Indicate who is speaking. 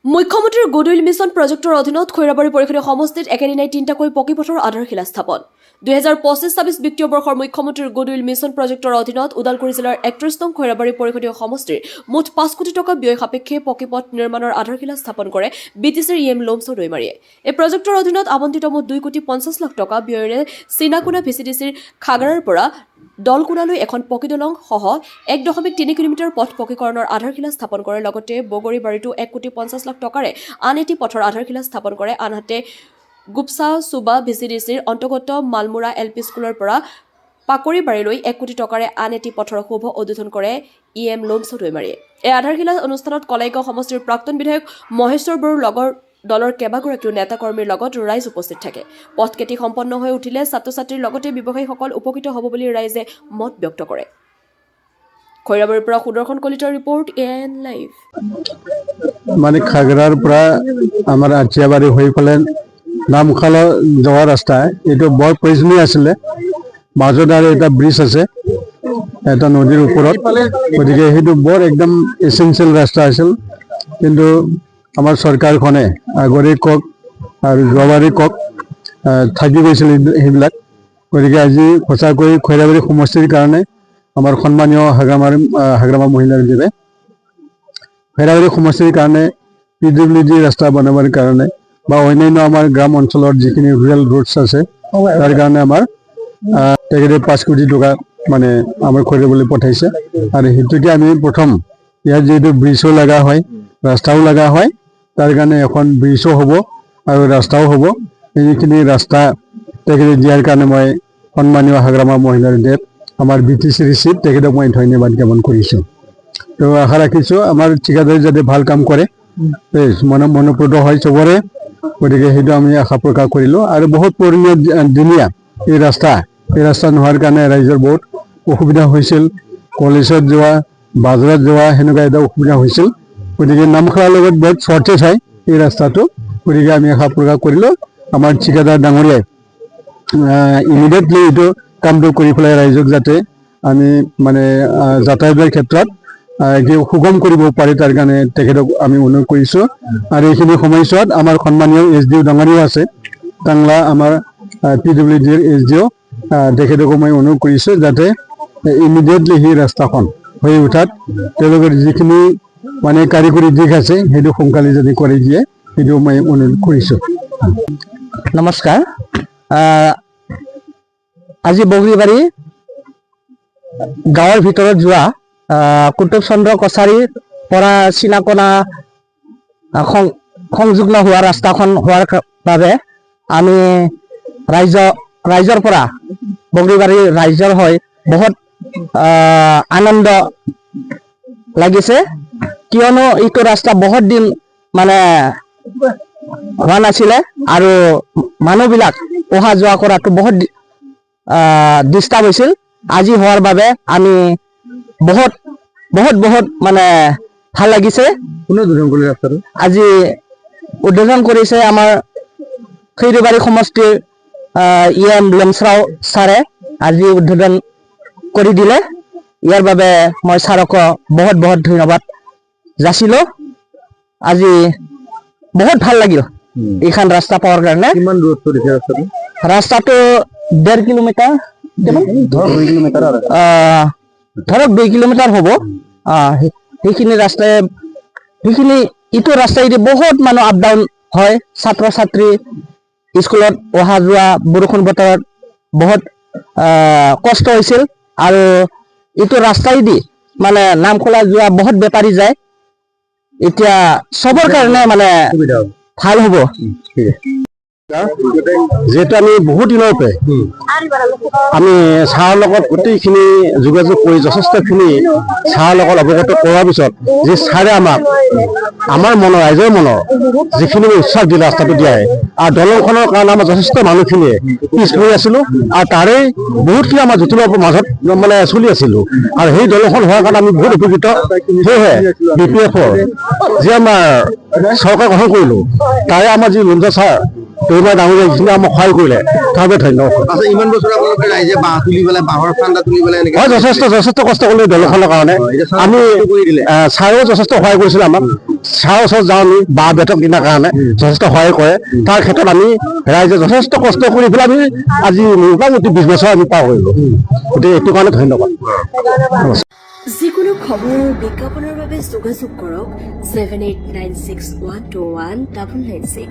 Speaker 1: মুখ্যমন্ত্ৰীৰ goodwill mission প্ৰজেক্টৰ অধীনত খৈৰাবাৰী পৰিষদীয় সমষ্টিত একেদিনাই তিনিটাকৈ পকীপথৰ আধাৰশিলা স্থাপন 2025-26 বিত্তীয় বৰ্ষৰ মুখ্যমন্ত্ৰীৰ গুডউইল মিছন প্ৰজেক্টৰ অধীনত ওদালগুৰি জিলাৰ 31 নং খৈৰাবাৰী পৰিষদীয় সমষ্টিৰ মুঠ 5 কোটি টকা ব্যয় সাপেক্ষে পকীপথ নিৰ্মাণৰ আধাৰশিলা স্থাপন কৰে বিটিচিৰ ইএম লোমছো দৈমাৰীয়ে। এই প্ৰজেক্টৰ অধীনত আবণ্টিত মুঠ 2 কোটি 50 লাখ টকা ব্যয়েৰে চিনাকুনা ভিচিডিচিৰ খাগৰাৰ পৰা দলকুনালৈ এখন পকী দলং সহ 1.3 কিলোমিটাৰ পথ পকীকৰণৰ আধাৰশিলা স্থাপন কৰে। লগতে বগৰীবাৰীতো 1 কোটি 50 লাখ টকাৰে আন এটি পথৰ আধাৰশিলা স্থাপন কৰে। আনহাতে গুপচা সুবা ভিচিডিচিৰ অন্তৰ্গত মালমুৰা এলপি স্কুলৰ পৰা পাকৰিবাৰীলৈ 1 কোটি টকাৰে আন এটি পথৰ শুভ উদ্বোধন কৰে ইএম লোমছো দৈমাৰীয়ে। এই আধাৰশিলা অনুষ্ঠানত কলাইগাঁও সমষ্টিৰ প্ৰাক্তন বিধায়ক মহেশ্বৰ বড়োৰ লগৰ দলৰ কেইবাগৰাকীও নেতা কৰ্মীৰ লগত ৰাইজ উপস্থিত থাকে। পথকেটি সম্পন্ন হৈ উঠিলে ছাত্ৰ ছাত্ৰীৰ লগতে ব্যৱসায়ীসকল উপকৃত হ'ব বুলি ৰাইজে মত ব্যক্ত কৰে। খৈৰাবাৰীৰ পৰা সুদৰ্শন কলিতাৰ ৰিপৰ্ট এএন লাইভ।
Speaker 2: মানে খাগৰাৰ পৰা আমাৰ আচিয়াবাৰী হৈ পেলাই নামখাল যোৱা ৰাস্তা এইটো বৰ প্ৰয়োজনীয় আছিলে। মাজত আৰু এটা ব্ৰিজ আছে এটা নদীৰ ওপৰত, গতিকে সেইটো বৰ একদম এচেঞ্চিয়েল ৰাস্তা আছিল। কিন্তু আমাৰ চৰকাৰখনে আগৰে কওক আৰু যোৱাবাৰে কওক থাকি গৈছিল সেইবিলাক। গতিকে আজি সঁচাকৈ খৈৰাবাৰী সমষ্টিৰ কাৰণে আমাৰ সন্মানীয় হাগ্ৰামা মহিলাদেৱে খৈৰাবাৰী সমষ্টিৰ কাৰণে PWD ৰাস্তা বনাবৰ কাৰণে বা অন্যান্য আমাৰ গ্ৰাম অঞ্চলৰ যিখিনি ৰুৰেল ৰোডছ আছে তাৰ কাৰণে আমাৰ তেখেতে 5 কোটি টকা মানে আমাৰ খৈৰাবাৰীলৈ পঠাইছে। আৰু সেইটোকে আমি প্ৰথম ইয়াত যিহেতু ব্ৰিজো লগা হয় ৰাস্তাও লগা হয়, তাৰ কাৰণে এখন ব্ৰিজো হ'ব আৰু ৰাস্তাও হ'ব। এইখিনি ৰাস্তা তেখেতে দিয়াৰ কাৰণে মই সন্মানীয় হাগ্ৰামা মহিলাদেৱ আমাৰ BTCৰ চিফ তেখেতক মই ধন্যবাদ জ্ঞাপন কৰিছোঁ। তো আশা ৰাখিছোঁ আমাৰ ঠিকাদাৰে যাতে ভাল কাম কৰে, মনোপ্ৰদ হয় চবৰে। গতিকে সেইটো আমি আশা প্ৰকাশ কৰিলোঁ। আৰু বহুত পুৰণীয়া দিনীয়া এই ৰাস্তা নোহোৱাৰ কাৰণে ৰাইজৰ বহুত অসুবিধা হৈছিল। কলেজত যোৱা বাজাৰত যোৱা সেনেকুৱা এটা অসুবিধা হৈছিল। গতিকে নামখালাৰ লগত বহুত শ্বৰ্টেজ হয় এই ৰাস্তাটো। গতিকে আমি আশা প্ৰকাশ কৰিলোঁ আমাৰ ঠিকাদাৰ ডাঙৰীয়াই ইমিডিয়েটলি এইটো কামটো কৰি পেলাই ৰাইজক যাতে আমি মানে যাতায়াতৰ ক্ষেত্ৰত সুগম কৰিব পাৰি তাৰ কাৰণে তেখেতক আমি অনুৰোধ কৰিছোঁ। আৰু এইখিনি সময়ছোৱাত আমাৰ সন্মানীয় SDO ডাঙৰীয়া আছে টাংলা, আমাৰ PWDৰ SDO তেখেতকো মই অনুৰোধ কৰিছোঁ যাতে ইমিডিয়েটলি সেই ৰাস্তাখন হৈ উঠাত তেওঁলোকৰ যিখিনি মানে কাৰিকৰী দিশ আছে সেইটো সোনকালে যদি কৰি দিয়ে সেইটো মই অনুৰোধ কৰিছোঁ।
Speaker 3: নমস্কাৰ। আজি বগৰীবাৰী গাঁৱৰ ভিতৰত যোৱা কুতুব চন্দ্ৰ কছাৰীৰ পৰা চিনাকনা সংযোগ নোহোৱা ৰাস্তাখন হোৱাৰ বাবে আমি ৰাইজৰ পৰা বগৰীবাৰী ৰাইজৰ হৈ বহুত আনন্দ লাগিছে, কিয়নো এইটো ৰাস্তা বহুত দিন মানে হোৱা নাছিলে আৰু মানুহবিলাক অহা যোৱা কৰাটো বহুত ডিষ্টাৰ্ব হৈছিল। আজি হোৱাৰ বাবে আমি বহুত মানে ভাল লাগিছে।
Speaker 2: কোনে উদ্বোধন কৰিলে ৰাস্তাটো?
Speaker 3: আজি উদ্বোধন কৰিছে আমাৰ খৈৰাবাৰী সমষ্টিৰ ইএম লোমছো ছাৰে আজি উদ্বোধন কৰি দিলে। ইয়াৰ বাবে মই ছাৰক বহুত ধন্যবাদ যাচিলোঁ। আজি বহুত ভাল লাগিল এইখন ৰাস্তা পোৱাৰ কাৰণে।
Speaker 2: কিমান দূৰত্ব দিছে ৰাস্তাটো?
Speaker 3: ৰাস্তাটো 1.5 কিলোমিটাৰ, ধৰক 2 কিলোমিটাৰ হ'ব। সেইখিনি ইটো ৰাস্তাইদি বহুত মানুহ আপ ডাউন হয়, ছাত্ৰ ছাত্ৰী স্কুলত অহা যোৱা বৰষুণ বতৰত বহুত কষ্ট হৈছিল। আৰু ইটো ৰাস্তাইদি মানে নামখোলা যোৱা বহুত বেপাৰী যায়, এতিয়া চবৰ কাৰণে মানে ভাল হ'ব।
Speaker 2: যিহেতু আমি বহুত দিনৰ পৰাই আমি চাহৰ লগত গোটেইখিনি যোগাযোগ কৰি যথেষ্টখিনি চাহৰ লগত অৱগত কৰাৰ পিছত যি ছাৰে আমাক আমাৰ মনৰ ৰাইজৰ মনৰ যিখিনি উৎসাহ দিলে ৰাস্তাটো দিয়াই, আৰু দলংখনৰ কাৰণে আমাৰ যথেষ্ট মানুহখিনিয়ে পিছ পৰি আছিলোঁ আৰু তাৰে বহুতখিনি আমাৰ জটিলৰ মাজত মানে চলি আছিলোঁ। আৰু সেই দলংখন হোৱাৰ কাৰণে আমি বহুত উপকৃত। সেয়েহে BPF যি আমাৰ চৰকাৰ গঠন কৰিলোঁ তাৰে আমাৰ যি লোমছো ছাৰ তৰুণা ডাঙৰীয়া যিখিনি আমাক সহায় কৰিলে তাৰ বাবে ধন্যবাদ।
Speaker 4: আচ্ছা, ইমান বছৰ আপোনালোকে ৰাইজে বাঁহ তুলি পেলাই বাঁহৰ চান্দা তুলি পেলাই এনেকে
Speaker 2: হয়, যথেষ্ট কষ্ট কৰিলে দলংখনৰ কাৰণে। আমি ছাৰেও যথেষ্ট সহায় কৰিছিলে আমাক। ছাৰৰ ওচৰত যাওঁ আমি বাঁহ বেতৰ কিনাৰ কাৰণে যথেষ্ট সহায় কৰে। তাৰ ক্ষেত্ৰত আমি ৰাইজে যথেষ্ট কষ্ট কৰি পেলাই আমি আজি মোটামুটি 20 বছৰ আমি পাৰ কৰিলোঁ। গতিকে এইটো কাৰণে ধন্যবাদ।
Speaker 1: যিকোনো খবৰ আৰু বিজ্ঞাপনৰ বাবে যোগাযোগ কৰক 7896121996।